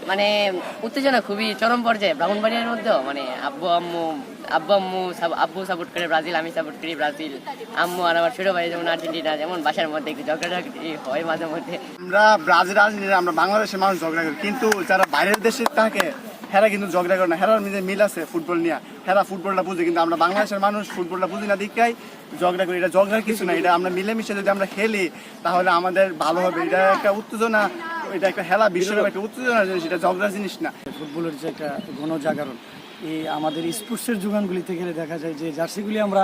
মানে উত্তেজনা খুবই চরম পর্যায়ে ব্রাহ্মণবাড়িয়ার মধ্যেও। মানে আব্বু সাপোর্ট করে ব্রাজিল, আমি সাপোর্ট করি ব্রাজিল। আম্মু আর আমার ছোট ভাই যেমন আর্জেন্টিনা, যেমন বাসার মধ্যে একটু ঝগড়াঝাগড়ি হয় মাঝে মধ্যে। আমরা ব্রাজিল আর্জেন্টিনা, আমরা বাংলাদেশের মানুষ ঝগড়া করি, কিন্তু যারা বাইরের দেশে থাকে হেরা কিন্তু ঝগড়া করে না। হেরার মধ্যে মিল আছে ফুটবল নিয়ে, হেরা ফুটবলটা বুঝে, কিন্তু আমরা বাংলাদেশের মানুষ ফুটবলটা বুঝি না দিকাই ঝগড়া করি। এটা ঝগড়ার কিছু না, এটা আমরা মিলেমিশে যদি আমরা খেলি তাহলে আমাদের ভালো হবে। এটা একটা উত্তেজনা, এটা একটা খেলা, বিশ্বকাপ একটা উত্তেজনার জিনিস, এটা ঝগড়ার জিনিস না। ফুটবলের যে একটা গণজাগরণ, এই আমাদের স্পোর্টসের যোগানগুলিতে গেলে দেখা যায় যে জার্সিগুলি আমরা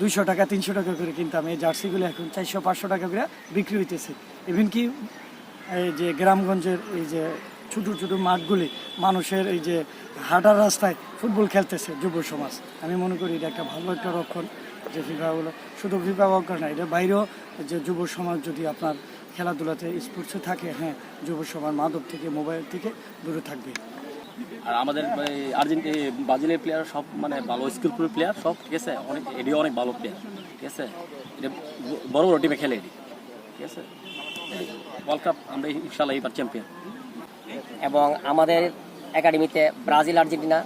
200 টাকা 300 টাকা করে কিনতাম, এই জার্সিগুলি এখন 400-500 টাকা করে বিক্রি হইতেছে। ইভেন কি এই যে গ্রামগঞ্জের এই যে ছোটো ছোটো মাঠগুলি, মানুষের এই যে হাঁটার রাস্তায় ফুটবল খেলতেছে যুব সমাজ। আমি মনে করি এটা একটা ভালো একটা রক্ষণ, যে ফিফাগুলো শুধু ফিফা ওয়ার্কার না, এটা বাইরেও যে যুব সমাজ যদি আপনার খেলাধুলাতে স্পোর্টসে থাকে, হ্যাঁ, যুব সমাজ মাদক থেকে মোবাইল থেকে দূরে থাকবে। আর আমাদের ব্রাজিলের প্লেয়ার সব মানে ভালো স্কিলফুল প্লেয়ার সব, ঠিক আছে, এটিও অনেক ভালো প্লেয়ার, ঠিক আছে। এটা বড় বড় টিমে খেলে এটি, ঠিক আছে। ওয়ার্ল্ড কাপ আমরা ইনশাল্লাহ এইবার চ্যাম্পিয়ন। এবং আমাদের একাডেমিতে ব্রাজিল আর্জেন্টিনা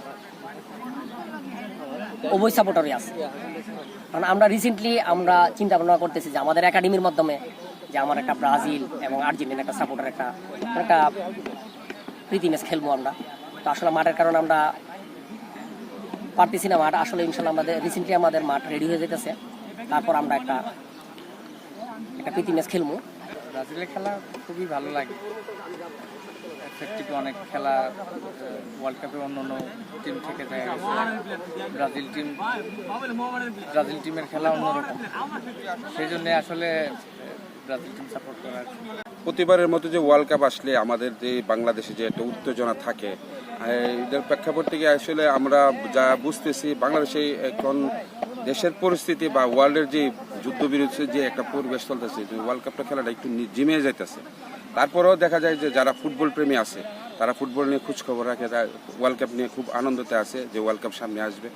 উভয় সাপোর্টারই আছে। কারণ আমরা রিসেন্টলি আমরা চিন্তা ভাবনা করতেছি যে আমাদের একাডেমির মাধ্যমে যে আমার একটা ব্রাজিল এবং আর্জেন্টিনা একটা সাপোর্টার একটা প্রীতি ম্যাচ খেলবো আমরা। তো আসলে মাঠের কারণে আমরা পারতেছি না মাঠ, আসলে ইনশাল্লাহ আমাদের রিসেন্টলি আমাদের মাঠ রেডি হয়ে যেতেছে, তারপর আমরা একটা প্রীতি ম্যাচ খেলবো। ব্রাজিলের খেলা খুবই ভালো লাগে, এফেক্টিভ অনেক খেলা। ওয়ার্ল্ড কাপে অন্য অন্য টিম থেকে দেখা গেছে ব্রাজিল টিমের খেলা অন্যরকম, সেই জন্য আসলে ব্রাজিল টিম সাপোর্ট করার। প্রতিবারের মতো যে ওয়ার্ল্ড কাপ আসলে আমাদের যে বাংলাদেশে যে একটা উত্তেজনা থাকে, এটার প্রেক্ষাপট থেকে আসলে আমরা যা বুঝতেছি, বাংলাদেশে এখন দেশের পরিস্থিতি বা ওয়ার্ল্ডের যে যুদ্ধবিরতির যে একটা পরিবেশ চলতেছে, যে ওয়ার্ল্ড কাপটা খেলাটা একটু জিমে যাইতেছে। তারপরেও দেখা যায় যে যারা ফুটবল প্রেমী আছে তারা ফুটবল নিয়ে খোঁজখবর রাখে, ওয়ার্ল্ড কাপ নিয়ে খুব আনন্দতে আছে যে ওয়ার্ল্ড কাপ সামনে আসবে,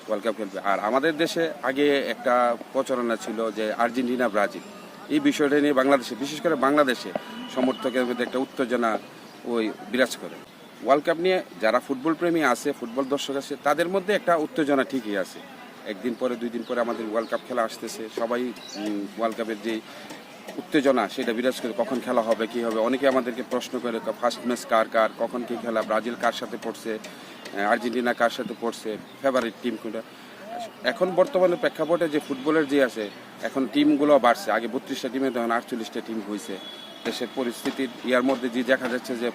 ওয়ার্ল্ড কাপ খেলবে। আর আমাদের দেশে আগে একটা প্রচারণা ছিল যে আর্জেন্টিনা ব্রাজিল, এই বিষয়টা নিয়ে বাংলাদেশে, বিশেষ করে বাংলাদেশে সমর্থকের মধ্যে একটা উত্তেজনা বিরাজ করে। ওয়ার্ল্ড কাপ নিয়ে যারা ফুটবল প্রেমী আছে, ফুটবল দর্শক আছে, তাদের মধ্যে একটা উত্তেজনা ঠিকই আছে। একদিন পরে 2 দিন পরে আমাদের ওয়ার্ল্ড কাপ খেলা আসতেছে, সবাই ওয়ার্ল্ড কাপের যে উত্তেজনা সেটা বিরাজ করে, কখন খেলা হবে, কী হবে। অনেকে আমাদেরকে প্রশ্ন করে ফার্স্ট ম্যাচ কার কখন কী খেলা, ব্রাজিল কার সাথে পড়ছে, আর্জেন্টিনা কার সাথে পড়ছে, ফেভারিট টিম কোনটা। এখন বর্তমানে প্রেক্ষাপটে যে ফুটবলের যে আছে, এখন টিমগুলো বাড়ছে। আগে 32টা টিমে তখন 48টা টিম হয়েছে। দেশের পরিস্থিতির ইয়ার মধ্যে যে দেখা যাচ্ছে যে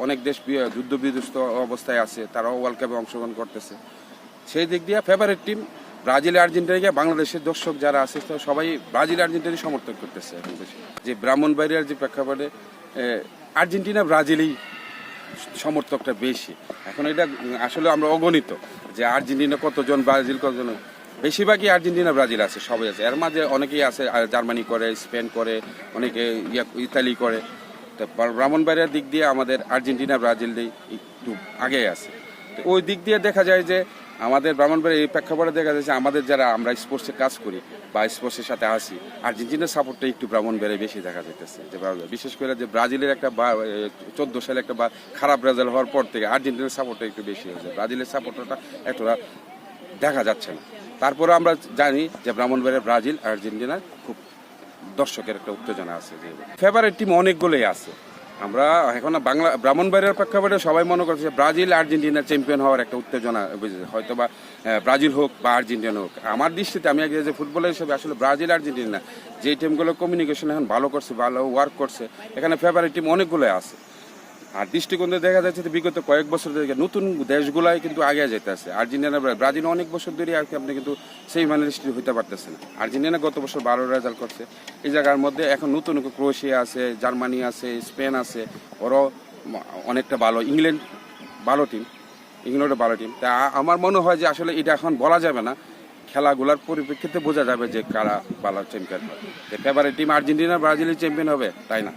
অনেক দেশ যুদ্ধবিধ্বস্ত অবস্থায় আছে, তারাও ওয়ার্ল্ড কাপে অংশগ্রহণ করতেছে। সেই দিক দিয়ে ফেভারিট টিম ব্রাজিল আর্জেন্টিনাকে বাংলাদেশের দর্শক যারা আছে সবাই ব্রাজিল আর্জেন্টিনাই সমর্থন করতেছে এখন দেশে। যে ব্রাহ্মণবাড়িয়ার যে প্রেক্ষাপটে আর্জেন্টিনা ব্রাজিলেই সমর্থকটা বেশি। এখন এটা আসলে আমরা অগণিত যে আর্জেন্টিনা কতজন, ব্রাজিল কতজন, বেশিরভাগই আর্জেন্টিনা ব্রাজিল আছে, সবাই আছে। এর মাঝে অনেকেই আছে জার্মানি করে, স্পেন করে, অনেকে ইতালি করে। তো ব্রাহ্মণবাড়িয়ার দিক দিয়ে আমাদের আর্জেন্টিনা ব্রাজিলই একটু আগে আছে। তো ওই দিক দিয়ে দেখা যায় যে আমাদের ব্রাহ্মণবাড়িয়া এই প্রেক্ষাপটে দেখা যাচ্ছে আমাদের যারা আমরা স্পোর্টসে কাজ করি বা স্পোর্টসের সাথে আসি, আর্জেন্টিনার সাপোর্টটা একটু ব্রাহ্মণবাড়িয়ায় বেশি দেখা যাইতেছে। যে বিশেষ করে যে ব্রাজিলের একটা 14 সালে একটা খারাপ রেজাল্ট হওয়ার পর থেকে আর্জেন্টিনার সাপোর্টটা একটু বেশি হয়েছে, ব্রাজিলের সাপোর্টটা এতটা দেখা যাচ্ছে না। তারপরে আমরা জানি যে ব্রাহ্মণবাড়িয়া ব্রাজিল আর্জেন্টিনার খুব দর্শকের একটা উত্তেজনা আছে। যে ফেভারিট টিম অনেকগুলোই আছে। আমরা এখন ব্রাহ্মণবাড়িয়ার প্রেক্ষাপটে সবাই মনে করছে ব্রাজিল আর্জেন্টিনা চ্যাম্পিয়ন হওয়ার একটা উত্তেজনা, হয়তো বা ব্রাজিল হোক বা আর্জেন্টিনা হোক। আমার দৃষ্টিতে আমি আগে যে ফুটবলার হিসেবে আসলে ব্রাজিল আর্জেন্টিনা যে টিমগুলো কমিউনিকেশন এখন ভালো করছে, ভালো ওয়ার্ক করছে, এখানে ফেভারিট টিম অনেকগুলোই আছে। আর দৃষ্টিকোণে দেখা যাচ্ছে যে বিগত কয়েক বছর ধরে নতুন দেশগুলাই কিন্তু আগে যেতে আছে। আর্জেন্টিনা ব্রাজিল অনেক বছর ধরে আর কি আপনি কিন্তু সেই মানের স্টিল হইতে পারতেছে না। আর্জেন্টিনা গত বছর 12 রেজাল্ট করছে। এই জায়গার মধ্যে এখন নতুন ক্রোয়েশিয়া আছে, জার্মানি আছে, স্পেন আছে, ওরাও অনেকটা ভালো। ইংল্যান্ড ভালো টিম, ইংল্যান্ডও ভালো টিম। তা আমার মনে হয় যে আসলে এটা এখন বলা যাবে না, খেলাগুলোর পরিপ্রেক্ষিতে বোঝা যাবে যে কারা ভালো চ্যাম্পিয়ন হবে। ফেভারিট টিম আর্জেন্টিনা ব্রাজিলের চ্যাম্পিয়ন হবে তাই না।